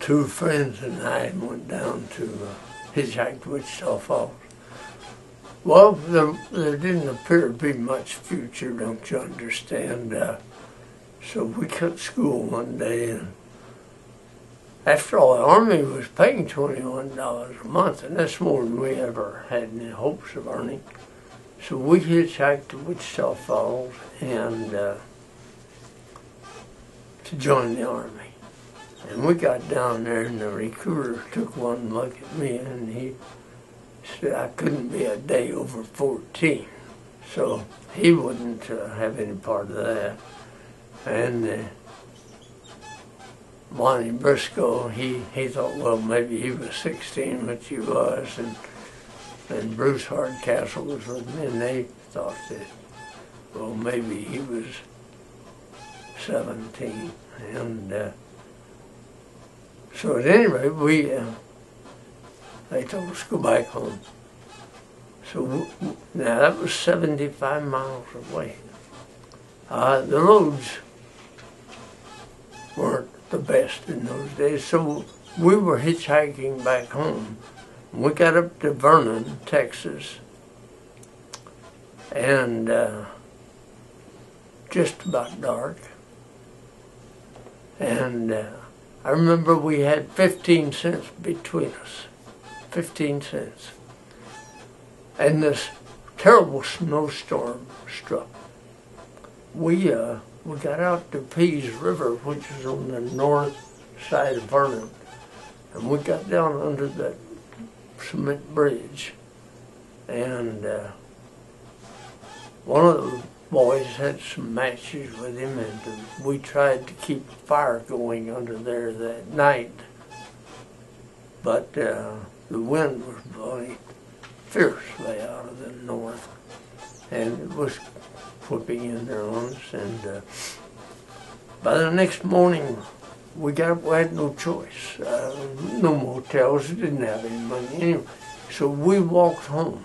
two friends and I went down to hitchhike to Wichita Falls. Well, there didn't appear to be much future, don't you understand? So we cut school one day, and after all, the Army was paying $21 a month, and that's more than we ever had any hopes of earning. So we hitchhiked to Wichita Falls and to join the Army. And we got down there, and the recruiter took one look at me, and he said I couldn't be a day over 14. So he wouldn't have any part of that. And Lonnie Briscoe, he thought, well, maybe he was 16, which he was, and Bruce Hardcastle was with me, and they thought that, well, maybe he was 17. And so at any rate, they told us to go back home. So now that was 75 miles away. The roads weren't the best in those days, so we were hitchhiking back home. We got up to Vernon, Texas, and just about dark. And I remember we had 15 cents between us, 15 cents. And this terrible snowstorm struck. We got out to Pease River, which is on the north side of Vernon, and we got down under that cement bridge, and one of the boys had some matches with him, and we tried to keep a fire going under there that night, but the wind was blowing fiercely out of the north, and it was whipping in there on us, and by the next morning we got up. We had no choice. No motels. We didn't have any money anyway. So we walked home.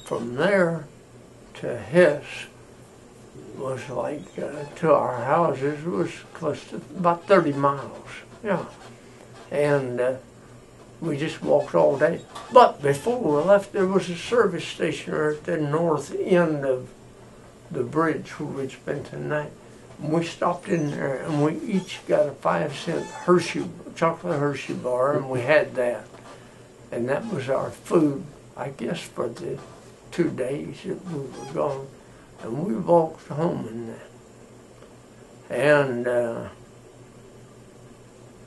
From there to Hess was like, to our houses, was close to about 30 miles. Yeah. And we just walked all day. But before we left, there was a service station at the north end of the bridge where we'd spent the night. And we stopped in there, and we each got a 5-cent chocolate Hershey bar, and we had that. And that was our food, I guess, for the 2 days that we were gone. And we walked home in that. And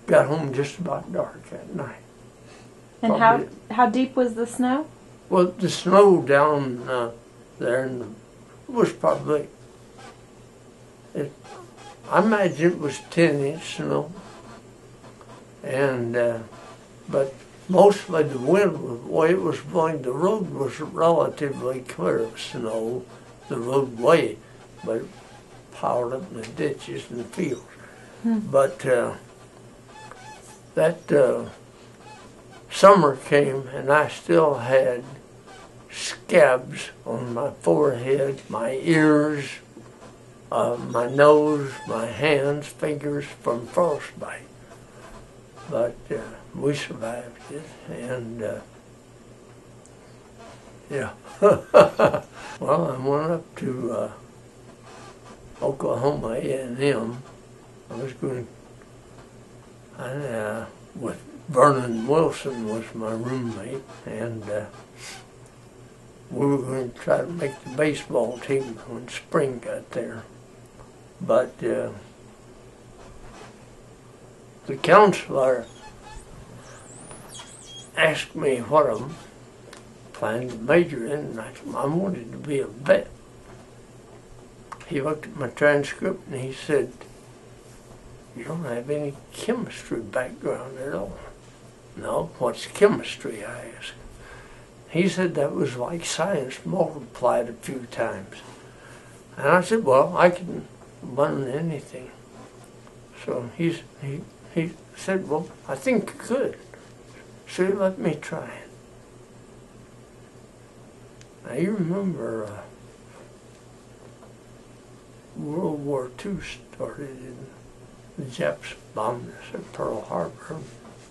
got home just about dark that night. And how deep was the snow? Well, the snow down there was probably, I imagine it was 10-inch snow, and but mostly the wind was the way it was blowing. The road was relatively clear of snow, the roadway, but it piled up in the ditches and the fields. But that summer came, and I still had scabs on my forehead, my ears, my nose, my hands, fingers from frostbite. But we survived it, and yeah. Well, I went up to Oklahoma A&M. I was going, with Vernon Wilson was my roommate, and we were going to try to make the baseball team when spring got there. But the counselor asked me what I'm planning to major in, and I told him I wanted to be a vet. He looked at my transcript and he said, "You don't have any chemistry background at all." "No, what's chemistry?" I asked. He said that was like science multiplied a few times. And I said, well, I can learn anything. So he said, well, I think you could. So he let me try it. Now you remember World War II started and the Japs bombed us at Pearl Harbor.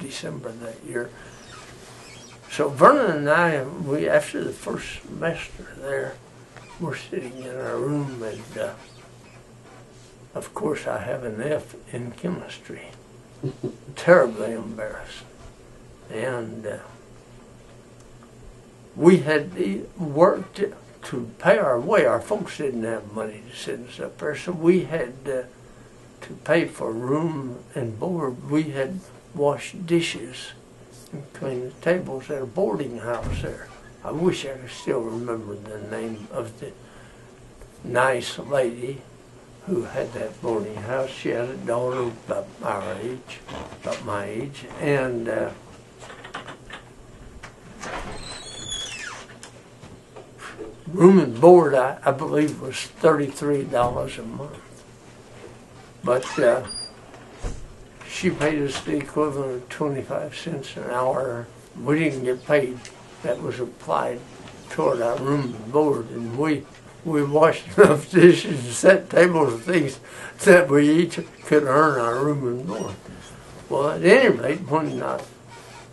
December that year. So Vernon and I, after the first semester there, we're sitting in our room, and of course I have an F in chemistry. Terribly embarrassed. And we had worked to pay our way. Our folks didn't have money to send us up there, so we had to pay for room and board. We had washed dishes and cleaned the tables at a boarding house there. I wish I could still remember the name of the nice lady who had that boarding house. She had a daughter about our age, about my age, and room and board, I believe, was $33 a month. But she paid us the equivalent of 25 cents an hour. We didn't get paid. That was applied toward our room and board, and we washed enough dishes and set tables and things that we each could earn our room and board. Well, at any rate, when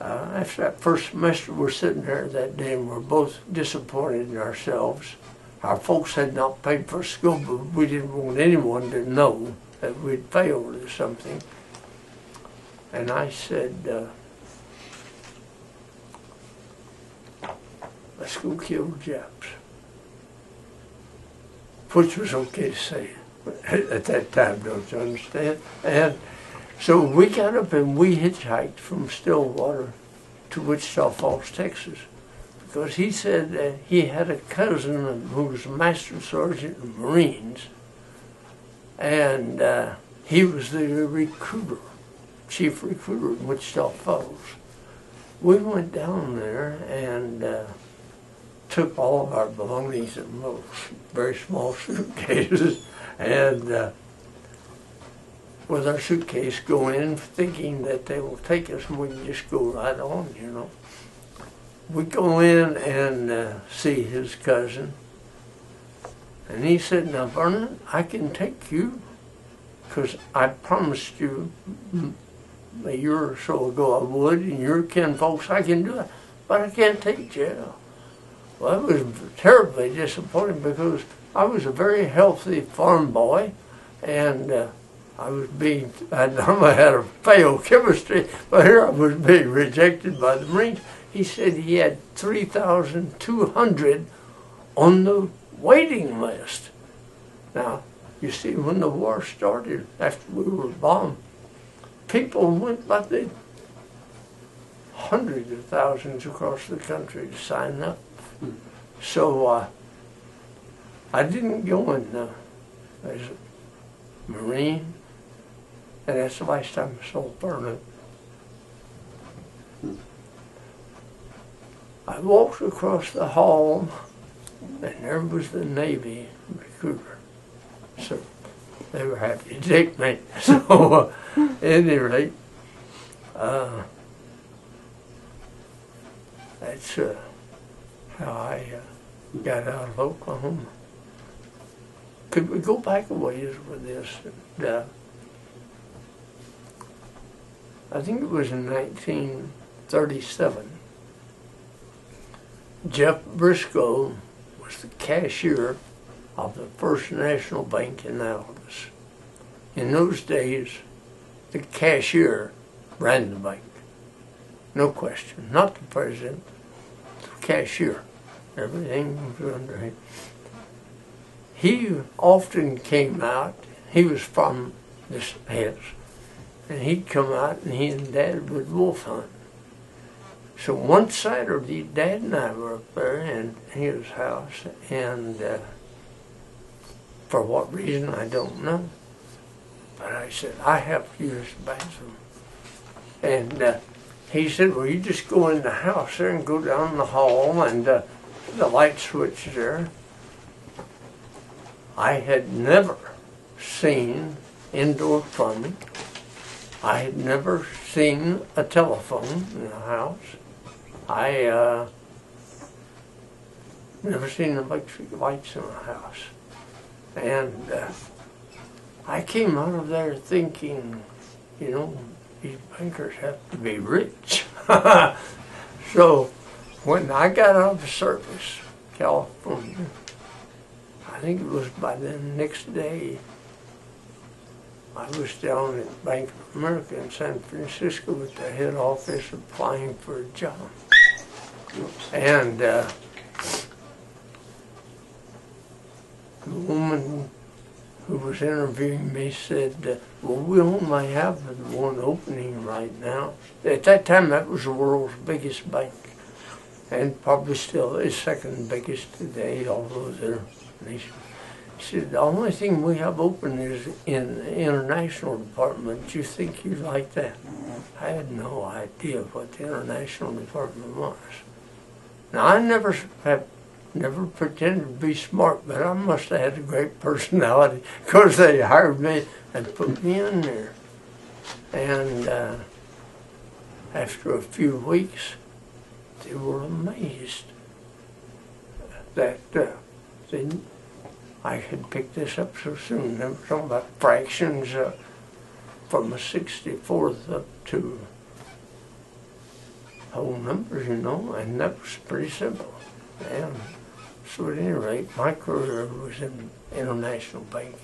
after that first semester, we're sitting there that day, and we're both disappointed in ourselves. Our folks had not paid for school, but we didn't want anyone to know that we'd failed or something. And I said, let's go kill the Japs. Which was okay to say at that time, don't you understand? And so we got up and we hitchhiked from Stillwater to Wichita Falls, Texas, because he said that he had a cousin who was a master sergeant in the Marines, and he was the recruiter, chief recruiter in Wichita Falls. We went down there and took all of our belongings in those very small suitcases, and with our suitcase go in thinking that they will take us and we can just go right on, you know. We go in and see his cousin, and he said, now Vernon, I can take you because I promised you a year or so ago I would, and your kinfolks, I can do it, but I can't take jail. Well, it was terribly disappointing because I was a very healthy farm boy, and I normally had a failed chemistry, but here I was being rejected by the Marines. He said he had 3,200 on the waiting list. Now, you see, when the war started, after we were bombed, people went by the hundreds of thousands across the country to sign up. So I didn't go in as a Marine, and that's the last time I saw Vernon. I walked across the hall, and there was the Navy recruiter. So they were happy to take me. So at any rate, that's how I got out of Oklahoma. Could we go back a ways with this? I think it was in 1937. Jeff Briscoe was the cashier of the First National Bank in Aldous. In those days, the cashier ran the bank. No question. Not the president, the cashier. Everything was under him. He often came out. He was from this Hess. And he'd come out and he and Dad would wolf hunt. So one Saturday, Dad and I were up there in his house, and for what reason, I don't know. But I said, I have to use the bathroom. And he said, well, you just go in the house there and go down the hall, and the light switch there. I had never seen indoor plumbing. I had never seen a telephone in the house. I never seen electric lights in the house. And I came out of there thinking, you know, these bankers have to be rich. So when I got out of service, California, I think it was by the next day, I was down at Bank of America in San Francisco at the head office applying for a job. And the woman who was interviewing me said, well, we only have one opening right now. At that time, that was the world's biggest bank, and probably still is second biggest today, although they're nation. She said, the only thing we have open is in the international department. Do you think you'd like that? I had no idea what the international department was. Now, I never pretended to be smart, but I must have had a great personality because they hired me and put me in there. And after a few weeks, they were amazed that I had picked this up so soon. They were talking about fractions from a 64th up to whole numbers, you know, and that was pretty simple. And so at any rate, my career was in international banking.